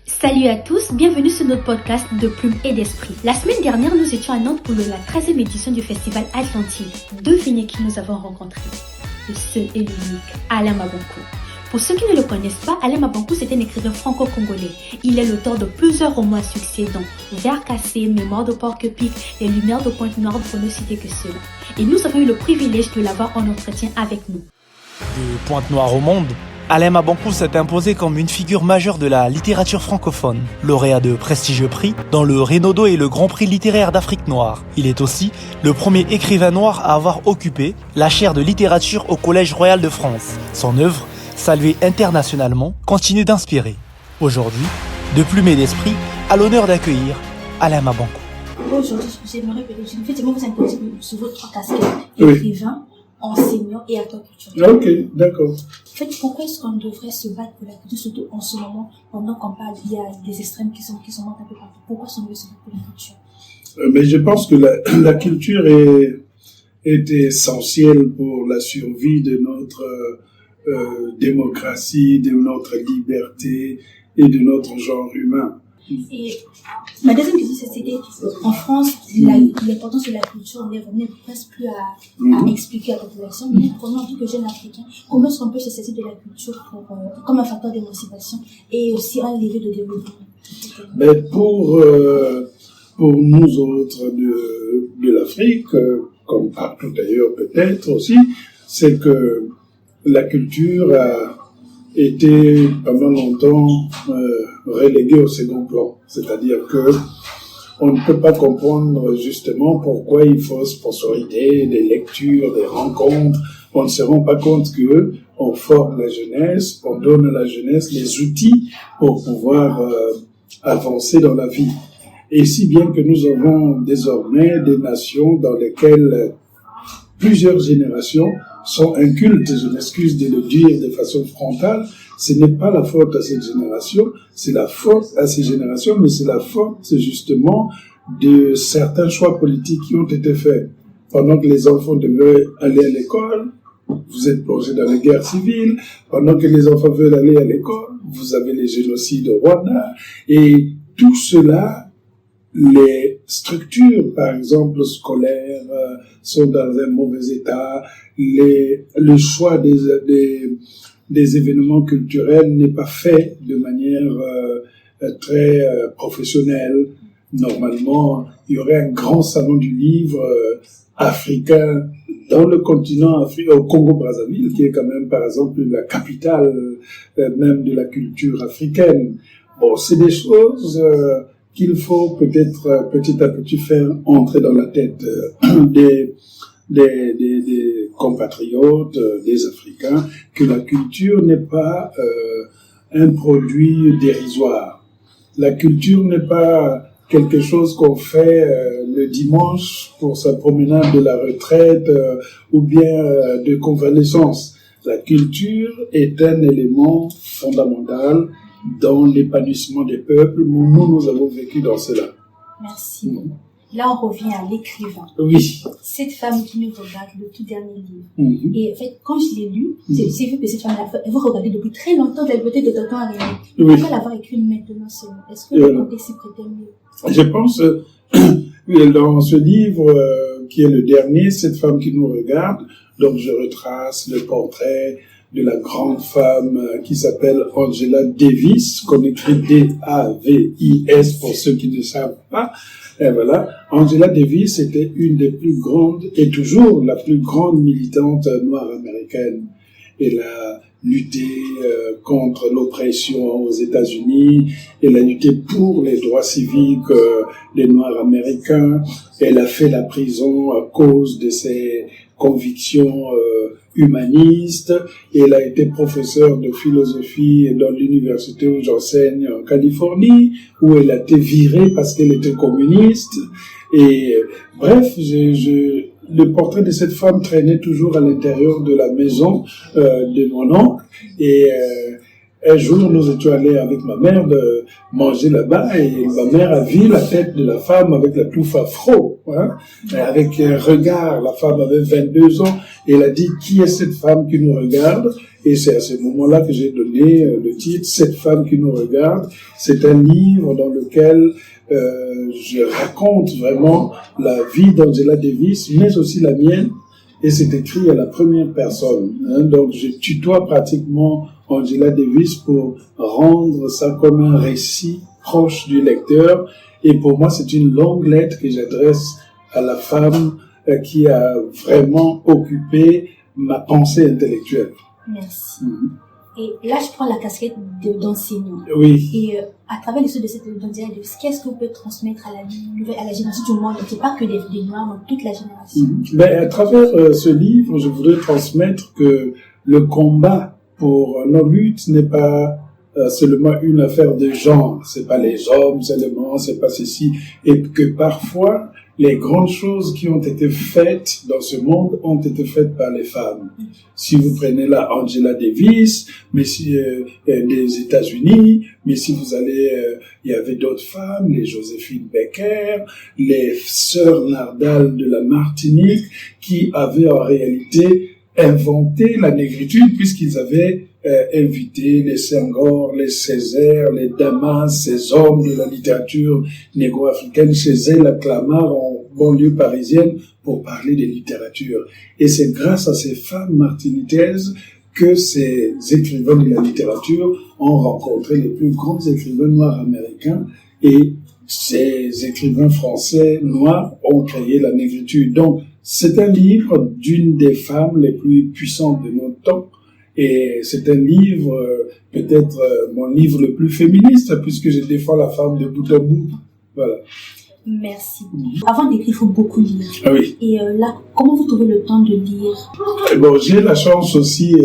Salut à tous, bienvenue sur notre podcast de Plume et d'Esprit. La semaine dernière, nous étions à Nantes pour la 13e édition du festival Atlantide. Devinez qui nous avons rencontré. Le seul et l'unique, Alain Mabankou. Pour ceux qui ne le connaissent pas, Alain Mabankou, c'est un écrivain franco-congolais. Il est l'auteur de plusieurs romans à succès dont Vers cassé, Mémoire de Porc-Épic, Les Lumières de Pointe-Noire pour ne citer que cela. Et nous avons eu le privilège de l'avoir en entretien avec nous. De Pointe-Noire au monde, Alain Mabankou s'est imposé comme une figure majeure de la littérature francophone, lauréat de prestigieux prix, dont le Renaudot et le Grand Prix littéraire d'Afrique noire. Il est aussi le premier écrivain noir à avoir occupé la chaire de littérature au Collège royal de France. Son œuvre, saluée internationalement, continue d'inspirer. Aujourd'hui, de Plume et d'Esprit, a l'honneur d'accueillir Alain Mabankou. Aujourd'hui, j'aimerais effectivement vous interroger sur votre casquette, écrivain, enseignant et acteur culturel. Ok, d'accord. En fait, pourquoi est-ce qu'on devrait se battre pour la culture, surtout en ce moment, pendant qu'on parle, il y a des extrêmes qui sont un peu partout. Pourquoi est-ce qu'on veut se battre pour la culture? Mais je pense que la culture est essentielle pour la survie de notre démocratie, de notre liberté et de notre genre humain. Et ma deuxième question, c'était en France, l'importance de la culture n'est presque plus à expliquer à la population. Mais prenons en tant que jeune africain, comment est-ce qu'on peut se saisir de la culture comme un facteur d'émancipation et aussi un levier de développement? Mais pour nous autres de l'Afrique, comme partout ailleurs peut-être aussi, c'est que la culture a été pendant longtemps reléguée au second plan. C'est-à-dire que on ne peut pas comprendre justement pourquoi il faut sponsoriser des lectures, des rencontres. On ne se rend pas compte que on forme la jeunesse, on donne à la jeunesse les outils pour pouvoir avancer dans la vie. Et si bien que nous avons désormais des nations dans lesquelles plusieurs générations sont incultes, je m'excuse de le dire de façon frontale, ce n'est pas la faute à cette génération, c'est la faute à ces générations, mais c'est la faute justement de certains choix politiques qui ont été faits. Pendant que les enfants devaient aller à l'école, vous êtes plongés dans les guerres civiles. Pendant que les enfants veulent aller à l'école, vous avez les génocides au Rwanda. Et tout cela, les structures, par exemple, scolaires, sont dans un mauvais état. Le choix des événements culturels n'est pas fait de manière très professionnelle. Normalement, il y aurait un grand salon du livre africain dans le continent africain, au Congo-Brazzaville, qui est quand même, par exemple, la capitale même de la culture africaine. Bon, c'est des choses qu'il faut peut-être petit à petit faire entrer dans la tête des compatriotes, des Africains, que la culture n'est pas un produit dérisoire. La culture n'est pas quelque chose qu'on fait le dimanche pour sa promenade de la retraite ou bien de convalescence. La culture est un élément fondamental dans l'épanouissement des peuples. Nous avons vécu dans cela. Merci. Là, on revient à l'écrivain. Oui. Cette femme qui nous regarde, le tout dernier livre. Et en fait, quand je l'ai lu, c'est vu que cette femme, elle vous regardez depuis très longtemps, de la beauté de Tonton Aréné. Pourquoi l'avoir écrit maintenant seulement? Est-ce que le contexte s'y prêtait mieux? Je pense, dans ce livre, qui est le dernier, cette femme qui nous regarde, donc je retrace le portrait de la grande femme qui s'appelle Angela Davis, qu'on écrit D-A-V-I-S pour ceux qui ne savent pas. Et voilà, Angela Davis était une des plus grandes, et toujours la plus grande militante noire américaine. Elle a lutté contre l'oppression aux États-Unis, elle a lutté pour les droits civiques des Noirs américains, elle a fait la prison à cause de ses convictions humanistes, elle a été professeure de philosophie dans l'université où j'enseigne en Californie, où elle a été virée parce qu'elle était communiste. Et bref, le portrait de cette femme traînait toujours à l'intérieur de la maison de mon oncle. Et un jour, nous étions allés avec ma mère de manger là-bas et ma mère a vu la tête de la femme avec la touffe afro, hein, avec un regard. La femme avait 22 ans et elle a dit « Qui est cette femme qui nous regarde ?» Et c'est à ce moment-là que j'ai donné le titre « Cette femme qui nous regarde ». C'est un livre dans lequel je raconte vraiment la vie d'Angela Davis, mais aussi la mienne. Et c'est écrit à la première personne. Hein, donc je tutoie pratiquement Angela Davis pour rendre ça comme un récit proche du lecteur. Et pour moi, c'est une longue lettre que j'adresse à la femme qui a vraiment occupé ma pensée intellectuelle. Merci. Et là, je prends la casquette d'enseignant. Oui. Et à travers l'histoire de cette Angela Davis, qu'est-ce que vous pouvez transmettre à la génération du monde? C'est pas que des Noirs, mais toute la génération. Mais à travers ce livre, je voudrais transmettre que le combat pour nos luttes n'est pas seulement une affaire de genre. C'est pas les hommes seulement, c'est pas ceci. Et que parfois, les grandes choses qui ont été faites dans ce monde ont été faites par les femmes. Si vous prenez la Angela Davis, mais si des États-Unis, mais si vous allez, il y avait d'autres femmes, les Joséphine Baker, les sœurs Nardal de la Martinique, qui avaient en réalité inventé la négritude puisqu'ils avaient invité les Senghor, les Césaire, les Damas, ces hommes de la littérature négro-africaine chez elles à Clamart, en banlieue parisienne, pour parler de littérature. Et c'est grâce à ces femmes martiniquaises que ces écrivains de la littérature ont rencontré les plus grands écrivains noirs américains et ces écrivains français noirs ont créé la négritude. Donc, c'est un livre d'une des femmes les plus puissantes de notre temps. Et c'est un livre, peut-être mon livre le plus féministe, puisque je défends la femme de bout à bout. Voilà. Merci. Avant d'écrire, il faut beaucoup lire. Ah oui. Et là, comment vous trouvez le temps de lire? Bon, j'ai la chance aussi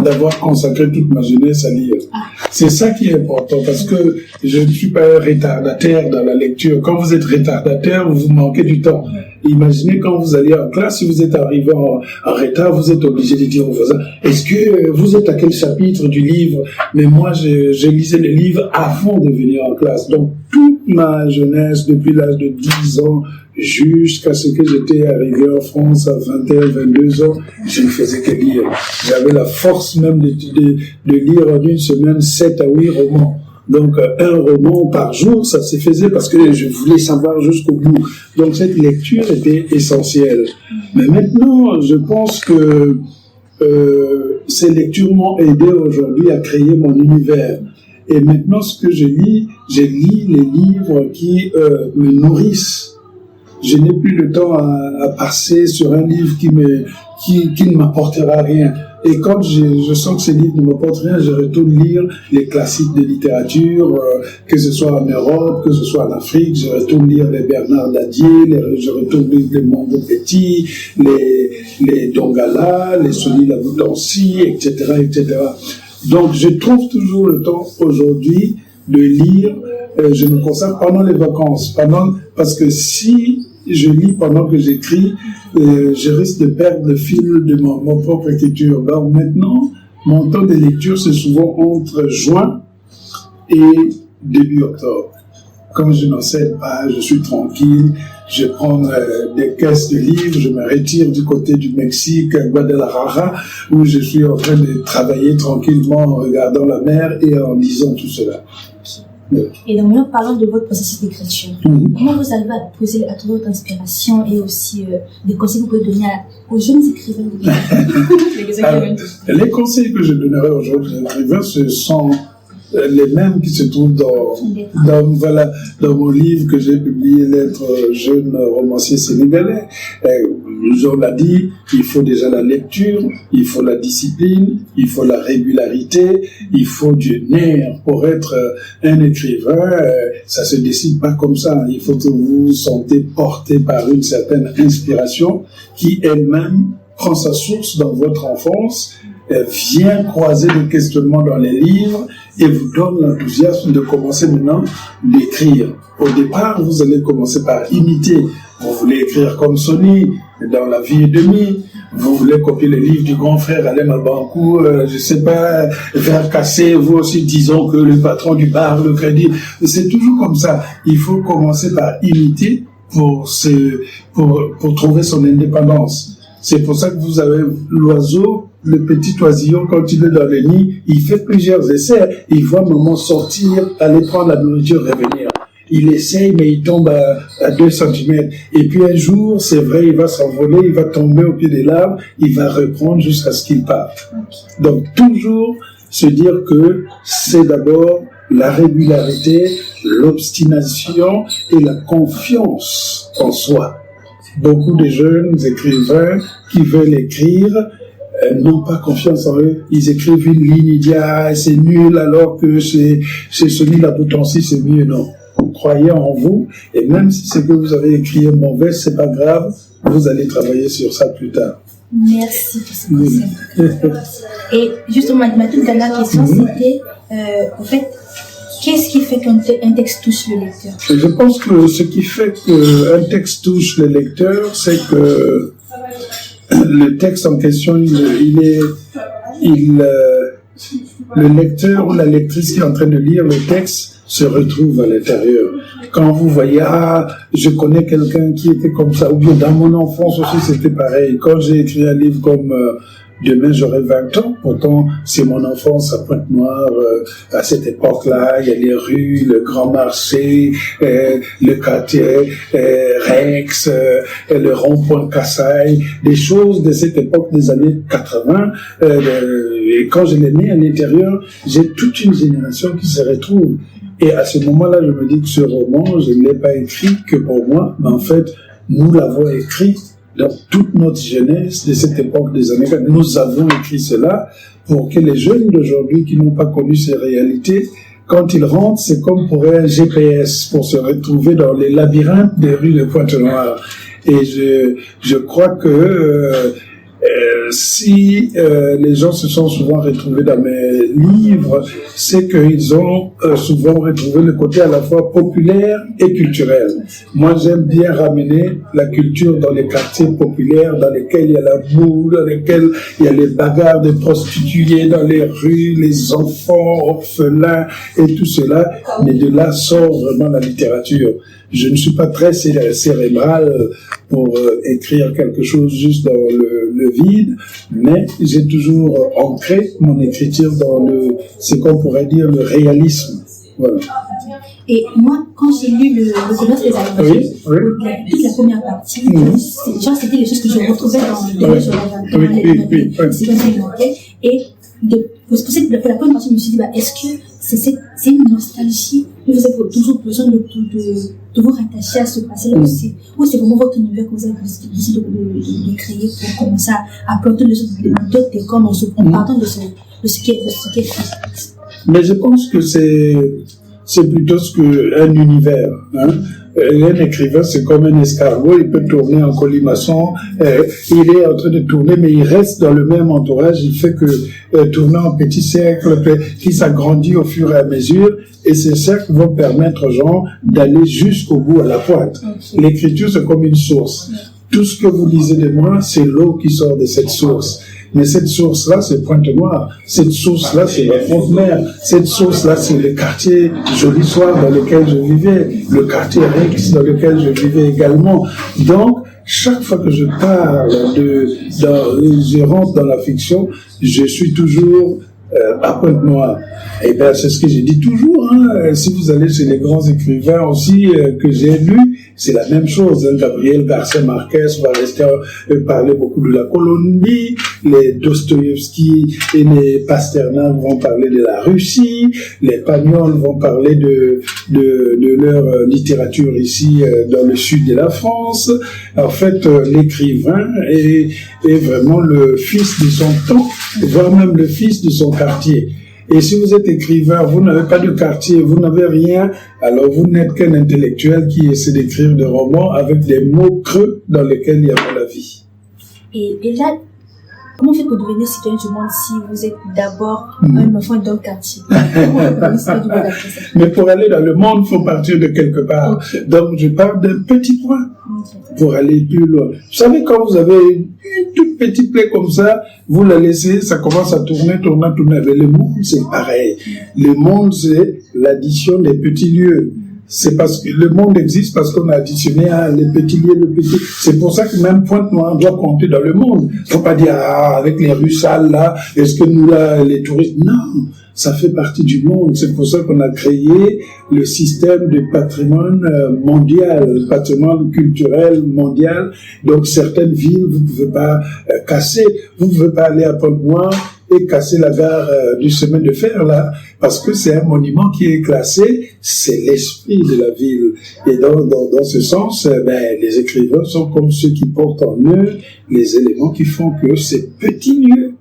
d'avoir consacré toute ma jeunesse à lire. C'est ça qui est important, parce que je ne suis pas un retardataire dans la lecture. Quand vous êtes retardataire, vous manquez du temps. Imaginez quand vous allez en classe, si vous êtes arrivé en retard, vous êtes obligé de dire aux voisins, est-ce que vous êtes à quel chapitre du livre? Mais moi, je lisais les livres avant de venir en classe. Donc, toute ma jeunesse, depuis l'âge de 10 ans, jusqu'à ce que j'étais arrivé en France à 21, 22 ans, je ne faisais que lire. J'avais la force même de lire en une semaine 7 à 8 romans. Donc, un roman par jour, ça se faisait parce que je voulais savoir jusqu'au bout. Donc, cette lecture était essentielle. Mais maintenant, je pense que ces lectures m'ont aidé aujourd'hui à créer mon univers. Et maintenant, ce que je lis les livres qui me nourrissent. Je n'ai plus le temps à passer sur un livre qui ne m'apportera rien. Et quand je sens que ces livres ne m'apportent rien, je retourne lire les classiques de littérature, que ce soit en Europe, que ce soit en Afrique. Je retourne lire les Bernard Dadier, je retourne lire les Mongo Petit, les Dongala, les Soni Laboutansi, etc., etc. Donc, je trouve toujours le temps aujourd'hui de lire. Je me consacre pendant les vacances, parce que si je lis pendant que j'écris, je risque de perdre le fil de mon propre écriture. Donc maintenant, mon temps de lecture, c'est souvent entre juin et début octobre. Quand je n'enseigne pas, je suis tranquille, je prends des caisses de livres, je me retire du côté du Mexique, à Guadalajara, où je suis en train de travailler tranquillement en regardant la mer et en lisant tout cela. Et donc, maintenant, parlons de votre processus d'écriture. Comment vous arrivez à trouver votre inspiration et aussi des conseils que vous pouvez donner aux jeunes écrivains? Les conseils que je donnerai aux jeunes écrivains, ce sont les mêmes qui se trouvent dans mon livre que j'ai publié, L'être jeune romancier sénégalais. On l'a dit, il faut déjà la lecture, il faut la discipline, il faut la régularité, il faut du nerf pour être un écrivain. Ça se décide pas comme ça. Il faut que vous vous sentez porté par une certaine inspiration qui elle-même prend sa source dans votre enfance, vient croiser des questionnements dans les livres et vous donne l'enthousiasme de commencer maintenant d'écrire. Au départ, vous allez commencer par imiter. Vous voulez écrire comme Sony, dans La vie et demie. Vous voulez copier le livre du grand frère Alain Mabankou, je sais pas, faire casser, vous aussi disons que le patron du bar, le crédit, c'est toujours comme ça. Il faut commencer par imiter pour trouver son indépendance. C'est pour ça que vous avez l'oiseau, le petit oisillon, quand il est dans le nid, il fait plusieurs essais, il voit maman sortir, aller prendre la nourriture, revenir. Il essaye, mais il tombe à 2 cm. Et puis un jour, c'est vrai, il va s'envoler, il va tomber au pied des larmes, il va reprendre jusqu'à ce qu'il parte. Donc toujours se dire que c'est d'abord la régularité, l'obstination et la confiance en soi. Beaucoup de jeunes écrivains qui veulent écrire n'ont pas confiance en eux. Ils écrivent une ligne, ils disent « Ah, c'est nul alors que c'est celui-là Boutonci, c'est mieux. » Non. Croyez en vous, et même si ce que vous avez écrit est mauvais, c'est pas grave, vous allez travailler sur ça plus tard. Merci pour ce conseil. Et justement, ma toute dernière question, c'était, en fait, qu'est-ce qui fait qu'un texte touche le lecteur? Je pense que ce qui fait qu'un texte touche le lecteur, c'est que le texte en question, le lecteur ou la lectrice qui est en train de lire le texte se retrouve à l'intérieur. Quand vous voyez, je connais quelqu'un qui était comme ça, ou bien dans mon enfance aussi c'était pareil. Quand j'ai écrit un livre comme Demain j'aurai 20 ans, pourtant c'est mon enfance à Pointe-Noire, à cette époque-là, il y a les rues, le Grand Marché, le quartier Rex, le rond-point Kassaï, des choses de cette époque des années 80. Et quand je l'ai mis à l'intérieur, j'ai toute une génération qui se retrouve. Et à ce moment-là, je me dis que ce roman, je ne l'ai pas écrit que pour moi, mais en fait, nous l'avons écrit dans toute notre jeunesse de cette époque des années 40. Nous avons écrit cela pour que les jeunes d'aujourd'hui qui n'ont pas connu ces réalités, quand ils rentrent, c'est comme pour un GPS, pour se retrouver dans les labyrinthes des rues de Pointe-Noire. Et je crois que si les gens se sont souvent retrouvés dans mes livres, c'est qu'ils ont souvent retrouvé le côté à la fois populaire et culturel. Moi, j'aime bien ramener la culture dans les quartiers populaires, dans lesquels il y a la boue, dans lesquels il y a les bagarres des prostituées dans les rues, les enfants orphelins et tout cela. Mais de là sort vraiment la littérature. Je ne suis pas très cérébral pour écrire quelque chose juste dans le vide, mais j'ai toujours ancré mon écriture dans ce qu'on pourrait dire le réalisme. Voilà. Et moi, quand j'ai lu le commerce des animaux, toute la première partie, c'était les choses que je retrouvais dans les c'est comme ça qu'il manquait. Et pour la première partie, je me suis dit, est-ce que c'est une nostalgie, vous avez toujours besoin de vous rattacher à ce passé-là, ou c'est vraiment votre univers que vous avez décidé de créer pour commencer à planter d'autres décors en partant de ce qui est fait. Mais je pense que c'est plutôt qu'un univers. Un écrivain, c'est comme un escargot, il peut tourner en colimaçon, il est en train de tourner, mais il reste dans le même entourage, il fait que tourner en petit cercle qui s'agrandit au fur et à mesure, et ces cercles vont permettre aux gens d'aller jusqu'au bout à la pointe. L'écriture, c'est comme une source. Tout ce que vous lisez de moi, c'est l'eau qui sort de cette source. Mais cette source-là, c'est Pointe-Noire. Cette source-là, c'est la Fronte-Mer. Cette source-là, c'est le quartier Joli Soir dans lequel je vivais. Le quartier Rex dans lequel je vivais également. Donc, chaque fois que je parle je rentre dans la fiction, je suis toujours à Pointe-Noire. Et bien, c'est ce que je dis toujours, si vous allez chez les grands écrivains aussi que j'ai lus, c'est la même chose. Gabriel Garcia Marquez va rester parler beaucoup de la Colombie, les Dostoïevski et les Pasternak vont parler de la Russie, les Pagnol vont parler de leur littérature ici dans le sud de la France. En fait, l'écrivain est vraiment le fils de son temps, voire même le fils de son quartier. Et si vous êtes écrivain, vous n'avez pas de quartier, vous n'avez rien, alors vous n'êtes qu'un intellectuel qui essaie d'écrire des romans avec des mots creux dans lesquels il y a pas la vie. Et là, Comment on fait pour devenir citoyen du monde si vous êtes d'abord un enfant d'un quartier? Comment on fait pour devenir citoyen du monde après ça? Mais pour aller dans le monde, il faut partir de quelque part. Okay. Donc, je pars d'un petit point pour aller plus loin. Vous savez, quand vous avez une toute petite plaie comme ça, vous la laissez, ça commence à tourner. Mais le monde, c'est pareil. Le monde, c'est l'addition des petits lieux. C'est parce que le monde existe parce qu'on a additionné les petits lieux, le petit. C'est pour ça que même Pointe-Noire doit compter dans le monde. Faut pas dire, avec les rues sales là, est-ce que nous là, les touristes? Non, ça fait partie du monde. C'est pour ça qu'on a créé le système de patrimoine mondial, patrimoine culturel mondial. Donc certaines villes, vous pouvez pas casser, vous pouvez pas aller à Pointe-Noire et casser la gare du chemin de fer là, parce que c'est un monument qui est classé, c'est l'esprit de la ville. Et dans ce sens, les écrivains sont comme ceux qui portent en eux les éléments qui font que ces petits lieux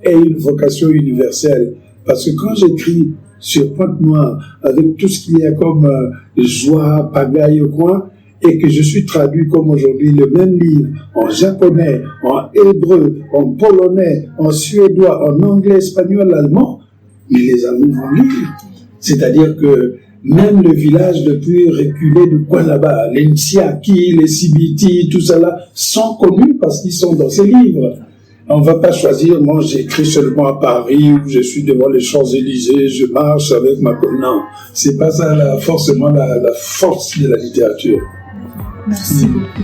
aient une vocation universelle. Parce que quand j'écris sur Pointe-Noire, avec tout ce qu'il y a comme joie, pagaille au coin, et que je suis traduit comme aujourd'hui le même livre en japonais, en hébreu, en polonais, en suédois, en anglais, espagnol, allemand, mais les Allemands vont lire. C'est-à-dire que même le village le plus reculé de coin là-bas, les Ntsiaki, les Sibiti, tout ça là, sont connus parce qu'ils sont dans ces livres. On ne va pas choisir, moi j'écris seulement à Paris, où je suis devant les Champs-Élysées, je marche avec ma... Non, c'est pas ça forcément la force de la littérature. Merci beaucoup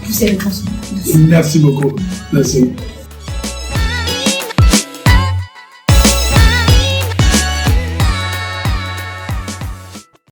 pour ces réponses. Merci beaucoup. Merci.